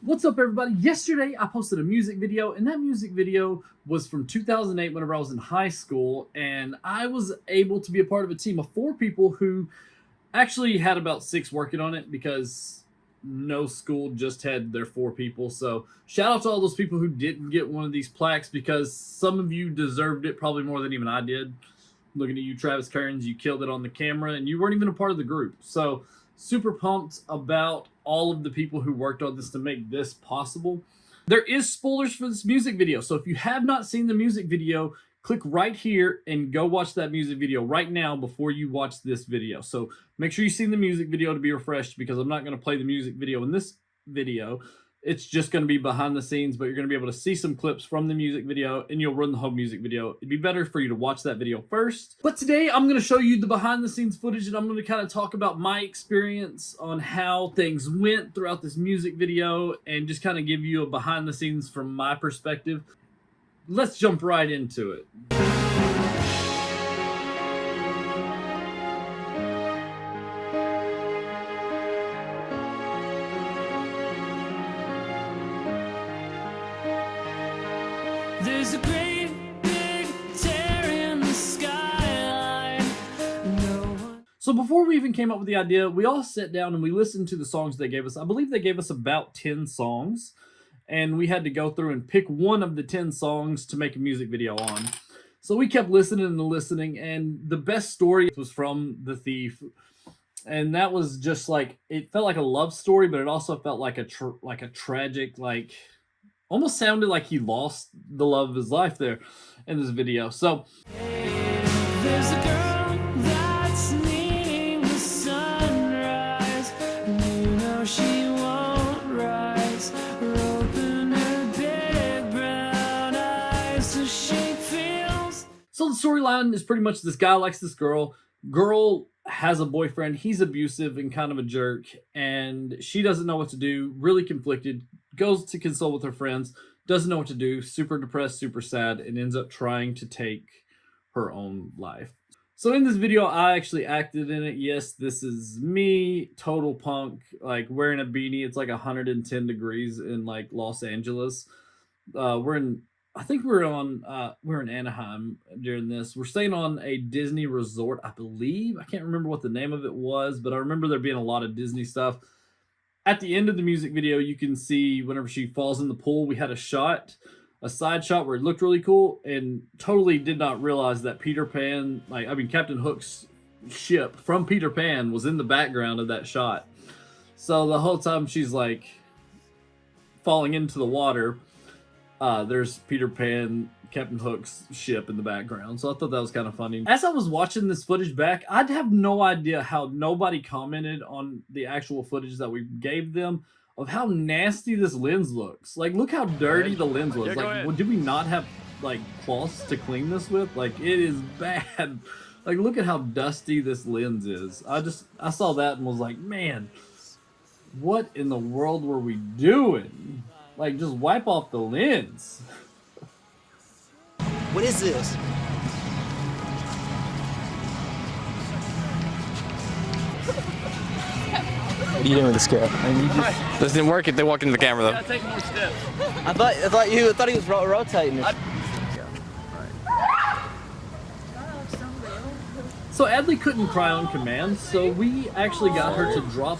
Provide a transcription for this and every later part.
What's up, everybody? Yesterday I posted a music video, and that music video was from 2008 whenever I was in high school, and I was able to be a part of a team of 4 people who actually had about 6 working on it because no school just had their 4 people. So shout out to all those people who didn't get one of these plaques because some of you deserved it probably more than even I did. Looking at you, Travis Kearns, you killed it on the camera, and you weren't even a part of the group. So super pumped about all of the people who worked on this to make this possible. There is spoilers for this music video, so if you have not seen the music video, click right here and go watch that music video right now before you watch this video. So make sure you've seen the music video to be refreshed, because I'm not going to play the music video in this video. It's just going to be behind the scenes, but you're going to be able to see some clips from the music video, and you'll run the whole music video. It'd be better for you to watch that video first. But today I'm going to show you the behind the scenes footage, and I'm going to kind of talk about my experience on how things went throughout this music video, and just kind of give you a behind the scenes from my perspective. Let's jump right into it. There's a great big tear in the skyline. So before we even came up with the idea, we all sat down and we listened to the songs they gave us. I believe they gave us about 10 songs, and we had to go through and pick one of the 10 songs to make a music video on. So we kept listening and listening, and the best story was from The Thief. And that was just like, it felt like a love story, but it also felt like a tragic, like, almost sounded like he lost the love of his life there in this video. So There's a girl that's needing the sunrise. You know she won't rise. Open her big brown eyes to shake feels. So the storyline is pretty much this guy likes this girl. Girl has a boyfriend. He's abusive and kind of a jerk, and she doesn't know what to do, really conflicted, goes to consult with her friends, doesn't know what to do, super depressed, super sad, and ends up trying to take her own life. So in this video, I actually acted in it. Yes, this is me, total punk, like wearing a beanie. It's like 110 degrees in like Los Angeles. I think we're in Anaheim during this. We're staying on a Disney resort, I believe. I can't remember what the name of it was, but I remember there being a lot of Disney stuff. At the end of the music video, you can see whenever she falls in the pool, we had a side shot where it looked really cool, and totally did not realize that Captain Hook's ship from Peter Pan was in the background of that shot. So the whole time she's like falling into the water, there's Peter Pan, Captain Hook's ship in the background. So I thought that was kind of funny. As I was watching this footage back, I'd have no idea how nobody commented on the actual footage that we gave them of how nasty this lens looks. Like, look how dirty the lens was. Like, did we not have like cloths to clean this with? Like, it is bad. Like, look at how dusty this lens is. I saw that and was like, man, what in the world were we doing? Like, just wipe off the lens. What is this? What are you doing with the scale? This didn't work if they walked into the camera, though. Gotta take more steps. I thought he was rotating it. So Adley couldn't cry on command, so we actually got her to drop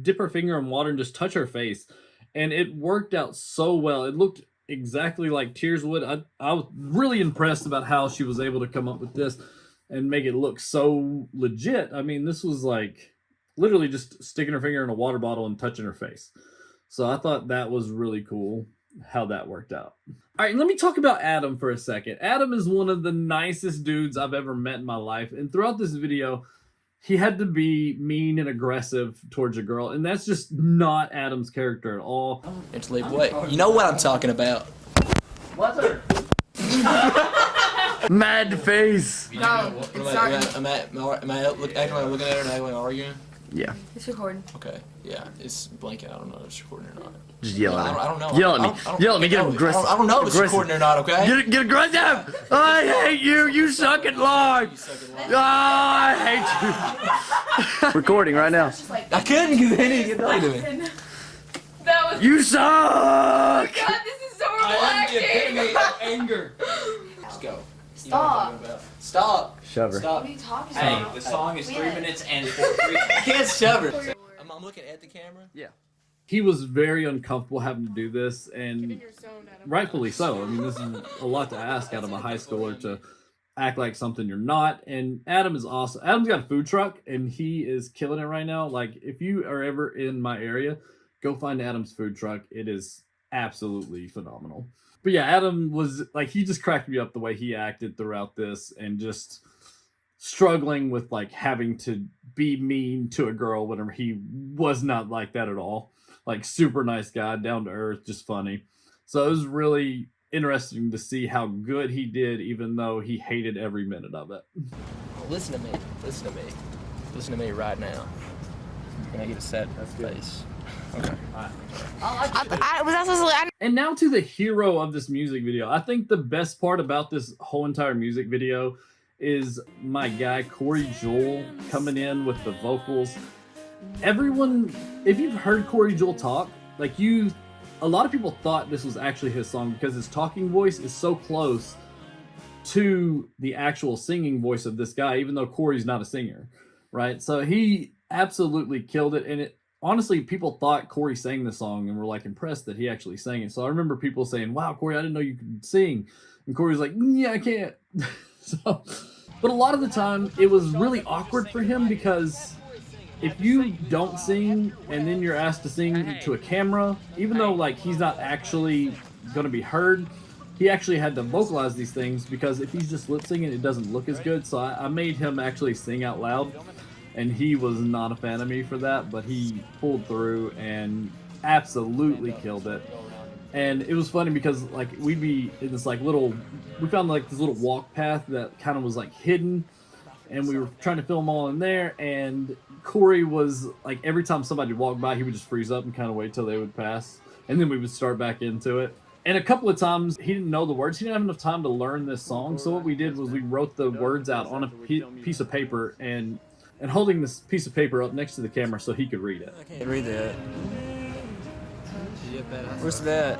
dip her finger in water and just touch her face. And it worked out so well. It looked exactly like tears would. I was really impressed about how she was able to come up with this and make it look so legit. I mean, this was like literally just sticking her finger in a water bottle and touching her face. So I thought that was really cool how that worked out. All right, let me talk about Adam for a second. Adam is one of the nicest dudes I've ever met in my life. And throughout this video, he had to be mean and aggressive towards a girl, and that's just not Adam's character at all. It's like, what? You know what I'm talking about. What's her? Mad face. No, it's not. Am I acting like looking at her and acting like arguing? Yeah. It's recording. Okay, yeah, it's blanket. I don't know if it's recording or not. Just yell at me. I don't know. Yell at me. Get aggressive. I don't know if it's recording or not, okay? Get aggressive! I hate you! You suck at life! Oh, I hate you! Recording right now. I couldn't because they didn't get to me. That You suck! God, this is horrible acting. of anger. Let's go. Stop. Stop. Shove her. Stop. What are you talking Hey, about? the song is 3 Yeah. minutes and 43. You can't shove her. I'm looking at the camera. He was very uncomfortable having to do this, and rightfully so. I mean, this is a lot to ask out of a high schooler to act like something you're not. And Adam is awesome. Adam's got a food truck, and he is killing it right now. Like, if you are ever in my area, go find Adam's food truck. It is absolutely phenomenal. But yeah, Adam was like, he just cracked me up the way he acted throughout this, and just struggling with like having to be mean to a girl whenever he was not like that at all. Like, super nice guy, down to earth, just funny. So it was really interesting to see how good he did, even though he hated every minute of it. Listen to me. Listen to me. Listen to me right now. Can I get a set face? Okay. I was not supposed to. And now to the hero of this music video. I think the best part about this whole entire music video is my guy Corey Jewell coming in with the vocals. Everyone, if you've heard Corey Jewell talk, like, a lot of people thought this was actually his song because his talking voice is so close to the actual singing voice of this guy, even though Corey's not a singer, right? So he absolutely killed it. And honestly, people thought Corey sang the song and were like impressed that he actually sang it. So I remember people saying, "Wow, Corey, I didn't know you could sing." And Corey's like, "Yeah, I can't." But a lot of the time it was really awkward for him, because if you don't sing and then you're asked to sing to a camera, even though like he's not actually going to be heard, he actually had to vocalize these things, because if he's just lip singing, it doesn't look as good. So I made him actually sing out loud, and he was not a fan of me for that, but he pulled through and absolutely killed it. And it was funny because like we'd be in this like we found like this little walk path that kind of was like hidden, and we were trying to film all in there, and Corey was like, every time somebody walked by, he would just freeze up and kind of wait till they would pass, and then we would start back into it. And a couple of times he didn't know the words. He didn't have enough time to learn this song, so what we did was we wrote the words out on a piece of paper, and holding this piece of paper up next to the camera so he could read it. I can't read that. What's that?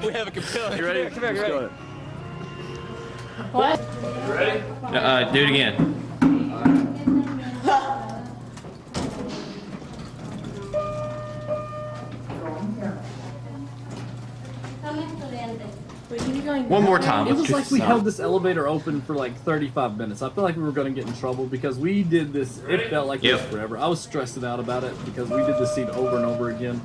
We have a compelling. You ready? Come here, you ready? What? Do it again. Wait, can you go One more time. It was like we held this elevator open for like 35 minutes. I feel like we were going to get in trouble because we did this. It felt like this forever. I was stressing out about it because we did this scene over and over again.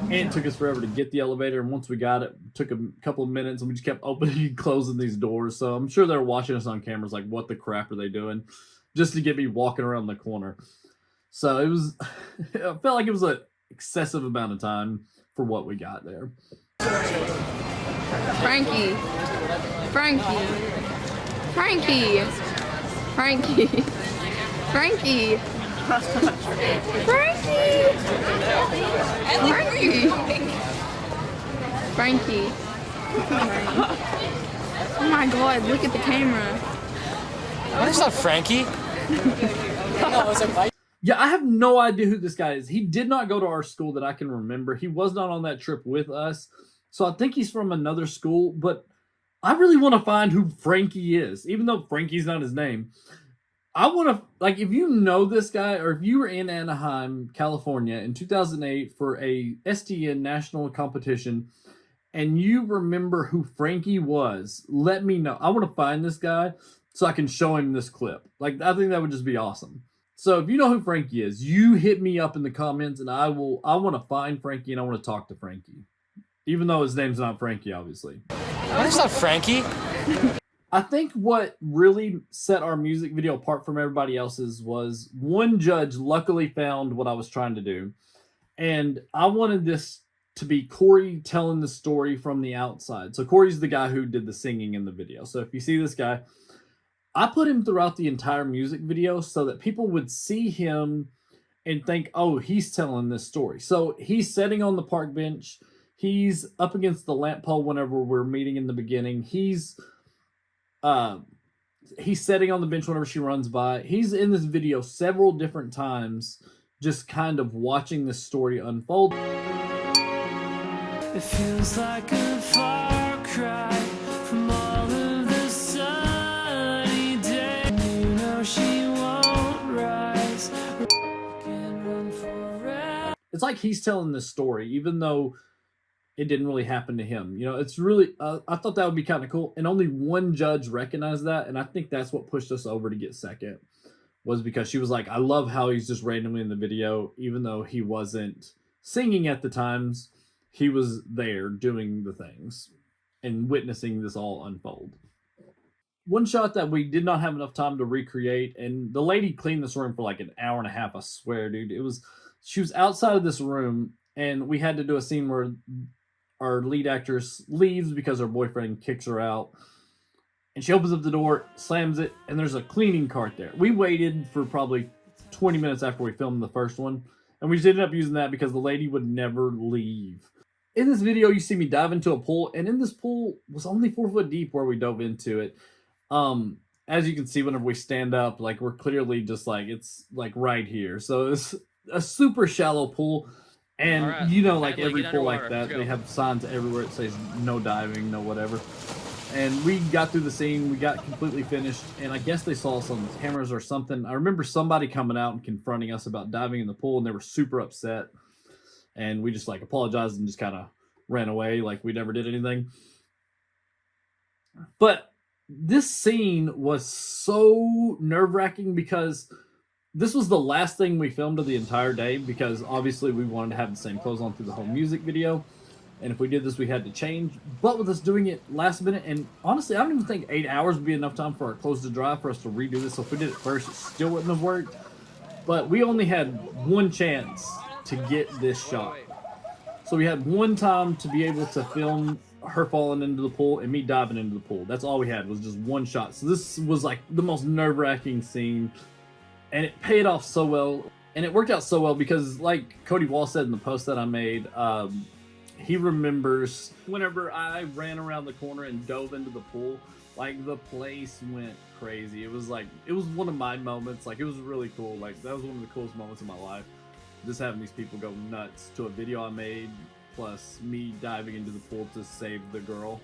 And it took us forever to get the elevator. And once we got it, it took a couple of minutes, and we just kept opening and closing these doors. So I'm sure they're watching us on cameras like, what the crap are they doing? Just to get me walking around the corner. So it was, I felt like it was an excessive amount of time for what we got there. Frankie. Frankie. Frankie. Frankie. Frankie. Frankie. Frankie. Frankie. Oh my god, look at the camera. That's not Frankie. No, it's like Yeah, I have no idea who this guy is. He did not go to our school that I can remember. He was not on that trip with us. So I think he's from another school, but I really want to find who Frankie is, even though Frankie's not his name. I want to, like, if you know this guy, or if you were in Anaheim, California in 2008 for a STN National Competition, and you remember who Frankie was, let me know. I want to find this guy so I can show him this clip. Like, I think that would just be awesome. So if you know who Frankie is, you hit me up in the comments, and I want to find Frankie, and I want to talk to Frankie. Even though his name's not Frankie, obviously. that's not Frankie. I think what really set our music video apart from everybody else's was one judge luckily found what I was trying to do. And I wanted this to be Corey telling the story from the outside. So Corey's the guy who did the singing in the video. So if you see this guy, I put him throughout the entire music video so that people would see him and think, oh, he's telling this story. So he's sitting on the park bench. He's up against the lamp pole whenever we're meeting in the beginning. He's sitting on the bench whenever she runs by. He's in this video several different times, just kind of watching this story unfold. It feels like a far cry from all of the sunny days. You know she won't rise. Can't run forever. It's like he's telling this story, even though it didn't really happen to him. You know, it's really, I thought that would be kind of cool. And only one judge recognized that. And I think that's what pushed us over to get second, was because she was like, I love how he's just randomly in the video, even though he wasn't singing at the times, he was there doing the things and witnessing this all unfold. One shot that we did not have enough time to recreate, and the lady cleaned this room for like an hour and a half, I swear, dude. She was outside of this room, and we had to do a scene where our lead actress leaves because her boyfriend kicks her out. And she opens up the door, slams it, and there's a cleaning cart there. We waited for probably 20 minutes after we filmed the first one, and we just ended up using that because the lady would never leave. In this video, you see me dive into a pool, and in this pool was only 4 foot deep where we dove into it. As you can see, whenever we stand up, like, we're clearly just like, it's like right here. So it's a super shallow pool. And All right. you know, like Tackle, every get pool underwater. like that, Let's go. they have signs everywhere. It says no diving, no whatever. And we got through the scene, we got completely finished, and I guess they saw us on the cameras or something. I remember somebody coming out and confronting us about diving in the pool, and they were super upset. And we just like apologized and just kind of ran away like we never did anything. But this scene was so nerve-wracking because this was the last thing we filmed of the entire day, because obviously we wanted to have the same clothes on through the whole music video. And if we did this, we had to change. But with us doing it last minute, and honestly, I don't even think 8 hours would be enough time for our clothes to dry for us to redo this. So if we did it first, it still wouldn't have worked. But we only had one chance to get this shot. So we had one time to be able to film her falling into the pool and me diving into the pool. That's all we had, was just one shot. So this was like the most nerve-wracking scene. And it paid off so well. And it worked out so well because, like Cody Wall said in the post that I made, he remembers whenever I ran around the corner and dove into the pool, like the place went crazy. It was one of my moments. Like, it was really cool. Like, that was one of the coolest moments of my life. Just having these people go nuts to a video I made, plus me diving into the pool to save the girl.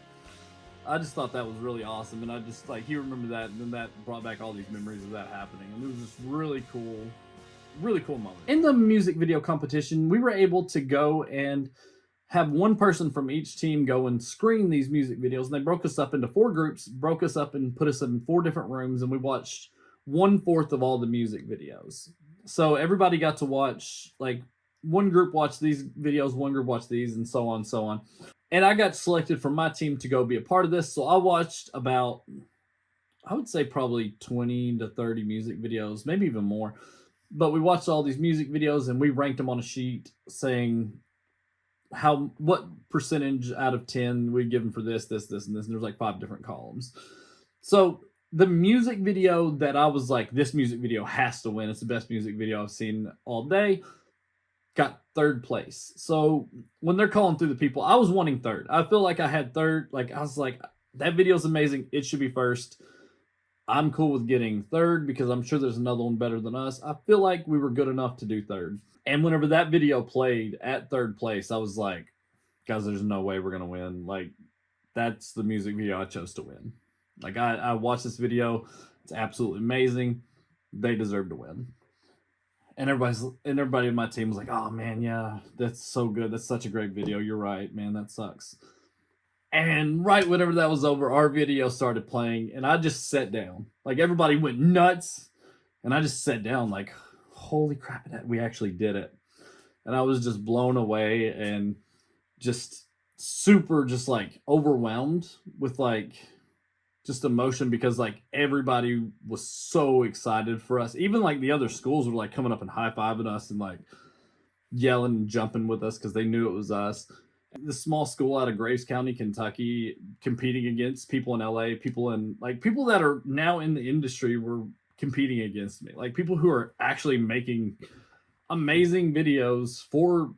I just thought that was really awesome, and I just, like, he remembered that, and then that brought back all these memories of that happening, and it was just really cool moment. In the music video competition, we were able to go and have one person from each team go and screen these music videos, and they broke us up into 4 groups, broke us up and put us in 4 different rooms, and we watched 1/4 of all the music videos. So everybody got to watch, like, one group watched these videos, one group watched these, and so on and so on. And I got selected from my team to go be a part of this, so I watched about, I would say probably 20 to 30 music videos, maybe even more. But we watched all these music videos, and we ranked them on a sheet saying what percentage out of 10 we'd give them for this, and this, and there's like 5 different columns. So the music video that I was like, this music video has to win, it's the best music video I've seen all day, got 3rd place. So when they're calling through the people, I was wanting 3rd. I feel like I had 3rd. Like, I was like, that video's amazing, it should be 1st. I'm cool with getting 3rd because I'm sure there's another one better than us. I feel like we were good enough to do 3rd. And whenever that video played at 3rd place, I was like, guys, there's no way we're going to win. Like, that's the music video I chose to win. Like, I watched this video. It's absolutely amazing. They deserve to win. And everybody in my team was like, oh, man, yeah, that's so good. That's such a great video. You're right, man. That sucks. And right whenever that was over, our video started playing, and I just sat down. Like, everybody went nuts, and I just sat down like, holy crap, we actually did it. And I was just blown away and just super just like overwhelmed with like just emotion, because like everybody was so excited for us. Even like the other schools were like coming up and high-fiving us and like yelling and jumping with us because they knew it was us. This small school out of Graves County, Kentucky, competing against people in LA, people that are now in the industry were competing against me. Like, people who are actually making amazing videos for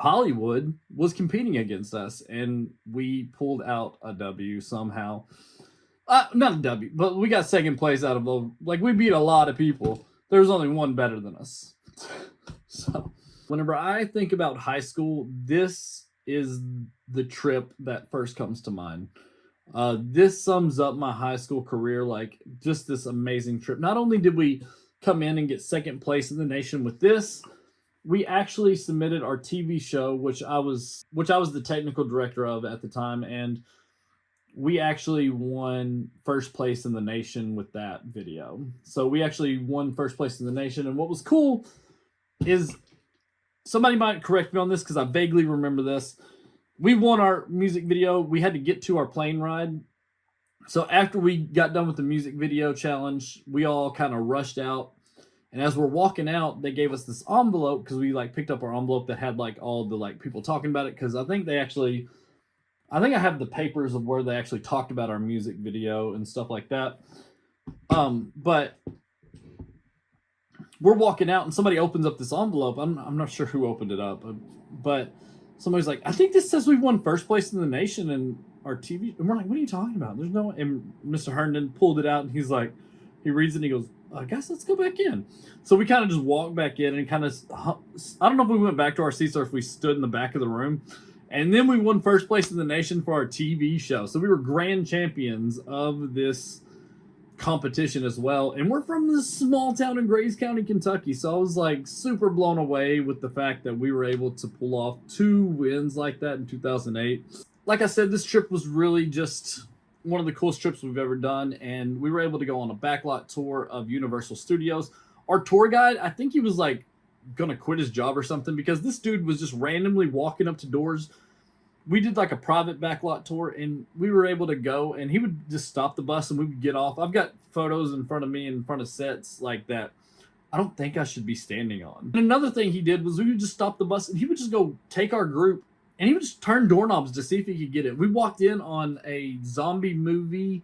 Hollywood was competing against us, and we pulled out a W somehow. Not a W, but we got second place out of like, we beat a lot of people. There was only one better than us. So whenever I think about high school, this is the trip that first comes to mind. This sums up my high school career, like just this amazing trip. Not only did we come in and get second place in the nation with this, we actually submitted our TV show, which I was the technical director of at the time, and we actually won first place in the nation with that video. So we actually won first place in the nation, and what was cool is, somebody might correct me on this because I vaguely remember this, we won our music video. We had to get to our plane ride. So after we got done with the music video challenge, we all kind of rushed out. And as we're walking out, they gave us this envelope, because we like picked up our envelope that had like all the like people talking about it. Because I think I have the papers of where they actually talked about our music video and stuff like that. But we're walking out and somebody opens up this envelope. I'm not sure who opened it up, but somebody's like, I think this says we won first place in the nation in our TV. And we're like, what are you talking about? There's no. And Mr. Herndon pulled it out, and he's like, he reads it and he goes, guys, let's go back in. So we kind of just walked back in and kind of, I don't know if we went back to our seats or if we stood in the back of the room. And then we won first place in the nation for our TV show. So we were grand champions of this competition as well. And we're from this small town in Grays County, Kentucky. So I was like super blown away with the fact that we were able to pull off 2 wins like that in 2008. Like I said, this trip was really just one of the coolest trips we've ever done. And we were able to go on a backlot tour of Universal Studios. Our tour guide, I think he was like gonna quit his job or something, because this dude was just randomly walking up to doors. We did like a private backlot tour, and we were able to go, and he would just stop the bus and we would get off. I've got photos in front of me in front of sets like that I don't think I should be standing on. And another thing he did was we would just stop the bus and he would just go take our group and he would just turn doorknobs to see if he could get it. We walked in on a zombie movie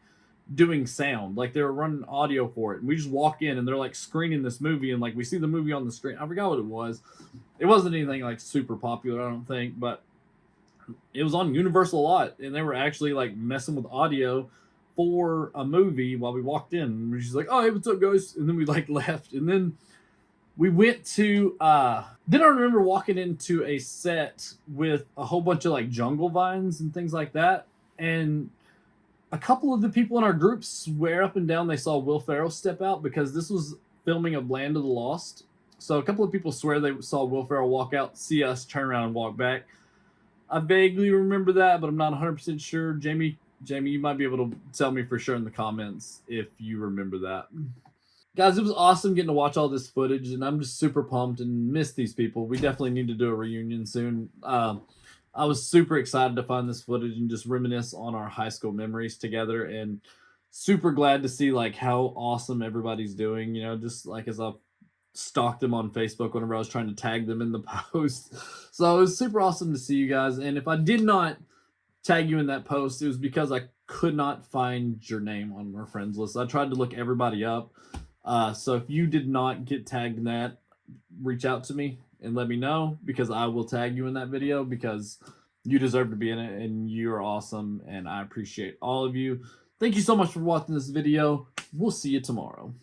doing sound, like they were running audio for it, and we just walk in and they're like screening this movie, and like we see the movie on the screen. I forgot what it was. It wasn't anything like super popular, I don't think, but it was on Universal a lot, and they were actually like messing with audio for a movie while we walked in. And we're just like, oh, hey, what's up, guys? And then we like left, and then we went to then I remember walking into a set with a whole bunch of like jungle vines and things like that, and a couple of the people in our group swear up and down they saw Will Ferrell step out, because this was filming of Land of the Lost. So a couple of people swear they saw Will Ferrell walk out, see us, turn around, and walk back. I vaguely remember that, but I'm not 100% sure. Jamie, you might be able to tell me for sure in the comments if you remember that. Guys, it was awesome getting to watch all this footage, and I'm just super pumped and miss these people. We definitely need to do a reunion soon. I was super excited to find this footage and just reminisce on our high school memories together, and super glad to see like how awesome everybody's doing, you know, just like as I've stalked them on Facebook whenever I was trying to tag them in the post. So it was super awesome to see you guys. And if I did not tag you in that post, it was because I could not find your name on our friends list. I tried to look everybody up. So if you did not get tagged in that, reach out to me and let me know, because I will tag you in that video, because you deserve to be in it and you're awesome, and I appreciate all of you. Thank you so much for watching this video. We'll see you tomorrow.